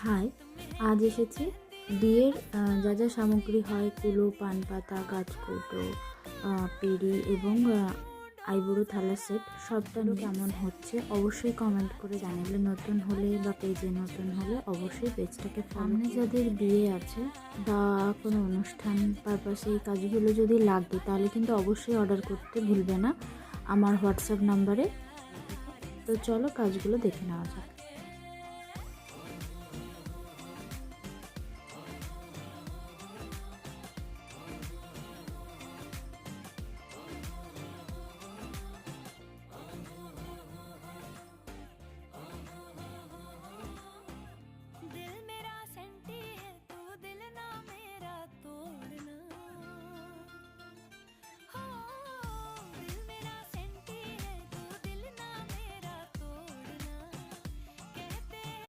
High, আজ এসেছি বিয়ের যা যা সামগ্রী হয় কুলো, পান পাতা, গাছকৌটো, পেড়ি এবং আইবুড়ো থালা সেট সবটা কেমন হচ্ছে অবশ্যই কমেন্ট করে জানালে। নতুন হলে বা পেজে নতুন হলে অবশ্যই পেজটাকে সামনে যাদের বিয়ে আছে বা কোনো অনুষ্ঠান পারপাসে এই কাজগুলো যদি লাগে তাহলে কিন্তু অবশ্যই অর্ডার করতে ভুলবে না আমার হোয়াটসঅ্যাপ নাম্বারে। তো চলো কাজগুলো দেখে নেওয়া যাক।